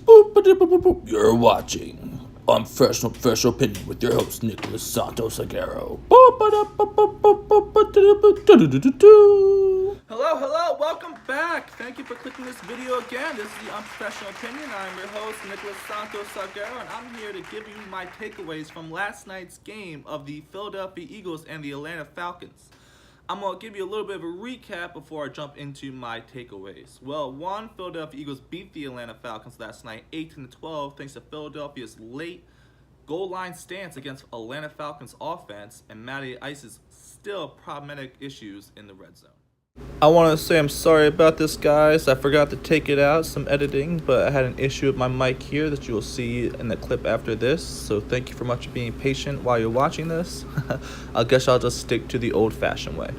You're watching Unprofessional Opinion with your host, Nicholas Santos Aguero. Hello, welcome back. Thank you for clicking this video again. This is the Unprofessional Opinion. I'm your host, Nicholas Santos Aguero, and I'm here to give you my takeaways from last night's game of the Philadelphia Eagles and the Atlanta Falcons. I'm going to give you a little bit of a recap before I jump into my takeaways. Well, one, Philadelphia Eagles beat the Atlanta Falcons last night 18-12 thanks to Philadelphia's late goal line stance against Atlanta Falcons offense and Matty Ice's still problematic issues in the red zone. I want to say I'm sorry about this, guys. I forgot to take it out, some editing, but I had an issue with my mic here that you will see in the clip after this. So thank you for much for being patient while you're watching this. I guess I'll just stick to the old-fashioned way.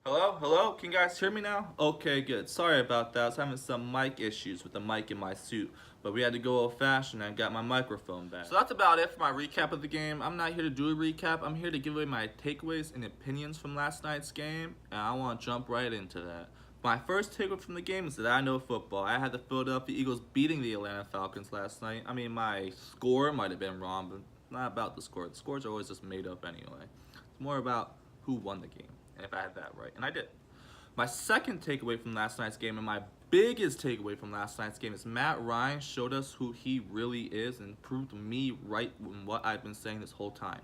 Hello? Can you guys hear me now? Okay, good. Sorry about that. I was having some mic issues with the mic in my suit, but we had to go old-fashioned and got my microphone back. So that's about it for my recap of the game. I'm not here to do a recap. I'm here to give away my takeaways and opinions from last night's game, and I want to jump right into that. My first takeaway from the game is that I know football. I had the Philadelphia Eagles beating the Atlanta Falcons last night. I mean, my score might have been wrong, but not about the score. The scores are always just made up anyway. It's more about who won the game, and if I had that right, and I did. My second takeaway from last night's game, and my biggest takeaway from last night's game, is Matt Ryan showed us who he really is and proved me right in what I've been saying this whole time.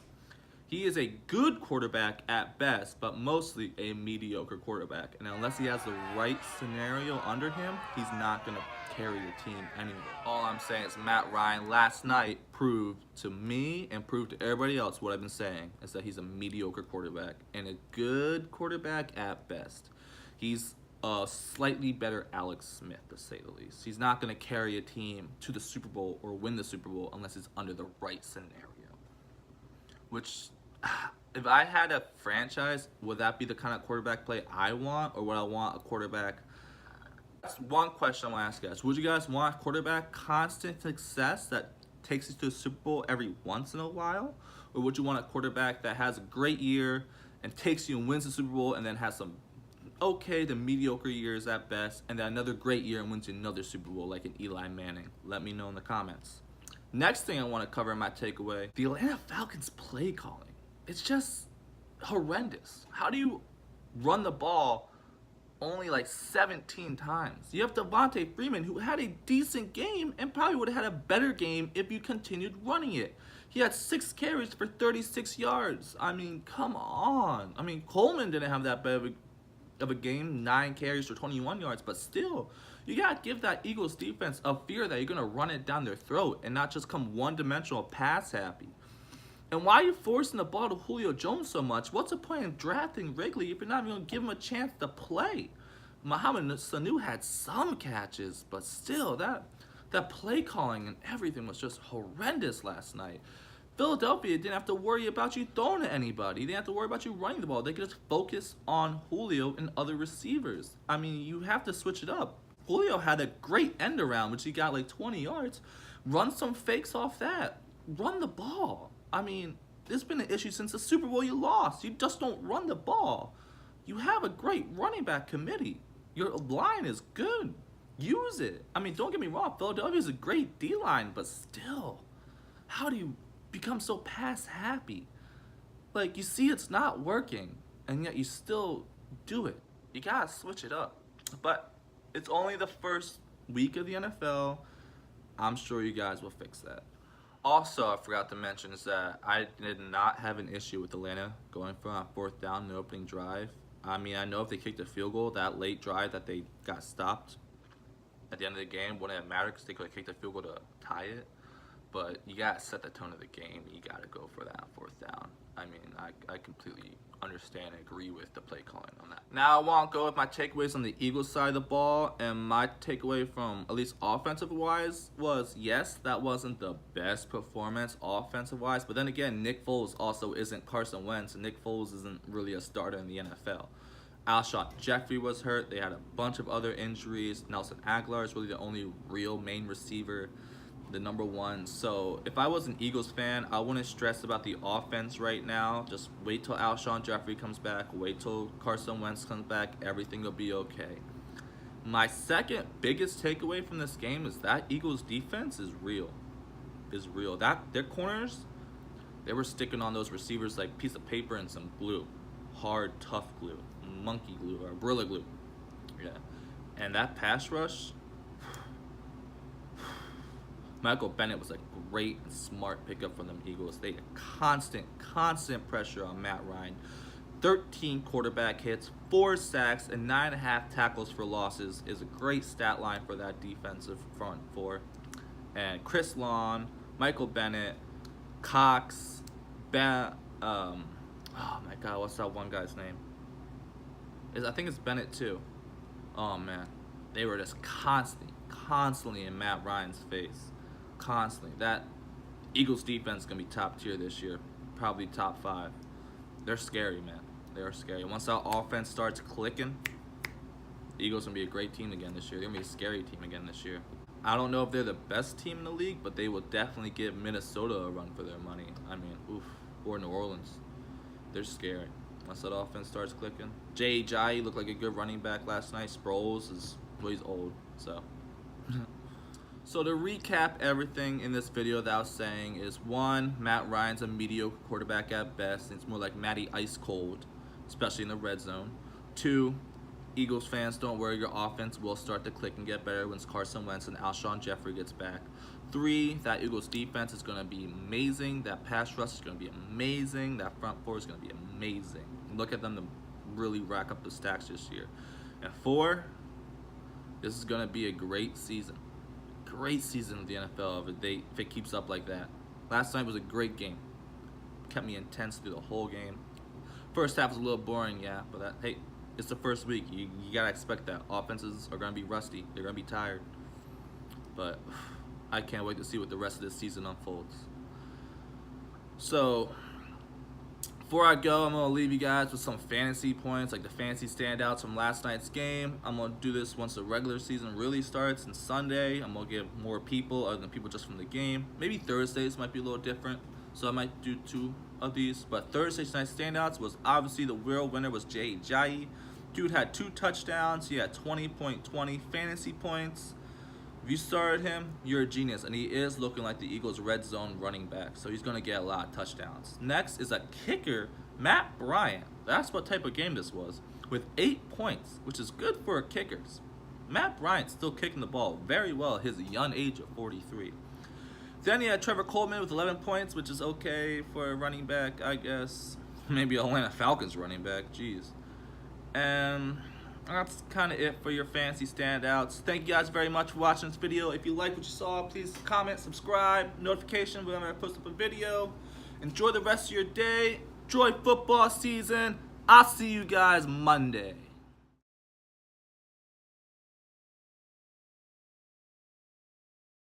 He is a good quarterback at best, but mostly a mediocre quarterback. And unless he has the right scenario under him, he's not going to carry the team anyway. All I'm saying is Matt Ryan last night proved to me and proved to everybody else what I've been saying, is that he's a mediocre quarterback and a good quarterback at best. He's a slightly better Alex Smith, to say the least. He's not going to carry a team to the Super Bowl or win the Super Bowl unless it's under the right scenario. Which, if I had a franchise, would that be the kind of quarterback play I want? Or would I want a quarterback? That's one question I want to ask you guys. Would you guys want a quarterback constant success that takes you to the Super Bowl every once in a while? Or would you want a quarterback that has a great year and takes you and wins the Super Bowl and then has some okay to mediocre years at best, and then another great year and wins another Super Bowl like an Eli Manning? Let me know in the comments. Next thing I want to cover in my takeaway, the Atlanta Falcons play calling. It's just horrendous. How do you run the ball only like 17 times? You have Devontae Freeman, who had a decent game and probably would have had a better game if you continued running it. He had 6 carries for 36 yards. I mean, come on. I mean, Coleman didn't have that bad of a game, 9 carries for 21 yards, but still, you gotta give that Eagles defense a fear that you're gonna run it down their throat and not just come one-dimensional pass happy. And why are you forcing the ball to Julio Jones so much? What's the point of drafting Wrigley if you're not even gonna give him a chance to play? Mohamed Sanu had some catches, but still, that play calling and everything was just horrendous last night. Philadelphia didn't have to worry about you throwing to anybody. They didn't have to worry about you running the ball. They could just focus on Julio and other receivers. I mean, you have to switch it up. Julio had a great end around, which he got like 20 yards. Run some fakes off that. Run the ball. I mean, this has been an issue since the Super Bowl you lost. You just don't run the ball. You have a great running back committee. Your line is good. Use it. I mean, don't get me wrong. Philadelphia is a great D-line, but still, how do you become so pass happy? Like, you see it's not working, and yet you still do it. You gotta switch it up. But it's only the first week of the NFL. I'm sure you guys will fix that. Also, I forgot to mention is that I did not have an issue with Atlanta going for a 4th down in the opening drive. I mean, I know if they kicked a field goal, that late drive that they got stopped at the end of the game wouldn't have mattered because they could have kicked a field goal to tie it. But you got to set the tone of the game. You got to go for that 4th down. I mean, I completely understand and agree with the play calling on that. Now I want to go with my takeaways on the Eagles side of the ball. And my takeaway from at least offensive-wise was, yes, that wasn't the best performance offensive-wise. But then again, Nick Foles also isn't Carson Wentz. And Nick Foles isn't really a starter in the NFL. Alshon Jeffrey was hurt. They had a bunch of other injuries. Nelson Aguilar is really the only real main receiver, the number one. So if I was an Eagles fan, I wouldn't stress about the offense right now. Just wait till Alshon Jeffrey comes back. Wait till Carson Wentz comes back. Everything will be okay. My second biggest takeaway from this game is that Eagles defense is real. That their corners, they were sticking on those receivers like a piece of paper and some glue. Hard, tough glue. Monkey glue or Gorilla glue. Yeah. And that pass rush, Michael Bennett was a great and smart pickup from them Eagles. They had constant pressure on Matt Ryan. 13 quarterback hits, 4 sacks, and 9.5 tackles for losses is a great stat line for that defensive front four. And Chris Long, Michael Bennett, Cox, oh my God, what's that one guy's name? I think it's Bennett too. Oh man, they were just constantly in Matt Ryan's face. Constantly. That Eagles defense is going to be top tier this year. Probably top 5. They're scary, man. They are scary. Once that offense starts clicking, the Eagles are going to be a great team again this year. They're going to be a scary team again this year. I don't know if they're the best team in the league, but they will definitely give Minnesota a run for their money. I mean, or New Orleans. They're scary. Once that offense starts clicking. Jai looked like a good running back last night. Sproles he's old, so. So to recap everything in this video that I was saying is 1, Matt Ryan's a mediocre quarterback at best. It's more like Matty Ice Cold, especially in the red zone. 2, Eagles fans, don't worry, your offense will start to click and get better once Carson Wentz and Alshon Jeffrey gets back. 3, that Eagles defense is going to be amazing. That pass rush is going to be amazing. That front four is going to be amazing. Look at them to really rack up the stacks this year. And 4, this is going to be a great season. Great season of the NFL if it keeps up like that. Last night was a great game. Kept me intense through the whole game. First half was a little boring, yeah, but hey, it's the first week. You gotta expect that. Offenses are gonna be rusty. They're gonna be tired. But I can't wait to see what the rest of this season unfolds. So before I go, I'm going to leave you guys with some fantasy points, like the fantasy standouts from last night's game. I'm going to do this once the regular season really starts, and Sunday I'm going to give more people other than people just from the game. Maybe Thursdays might be a little different, so I might do 2 of these. But Thursday's night standouts was obviously the real winner was Jai. Dude had 2 touchdowns. He had 20.20 fantasy points. If you started him, you're a genius, and he is looking like the Eagles' red zone running back, so he's going to get a lot of touchdowns. Next is a kicker, Matt Bryant. That's what type of game this was, with 8 points, which is good for kickers. Matt Bryant's still kicking the ball very well at his young age of 43. Then you had Trevor Coleman with 11 points, which is okay for a running back, I guess. Maybe Atlanta Falcons running back, jeez. And that's kind of it for your fantasy standouts. Thank you guys very much for watching this video. If you like what you saw, please comment, subscribe, notification whenever I post up a video. Enjoy the rest of your day. Enjoy football season. I'll see you guys Monday.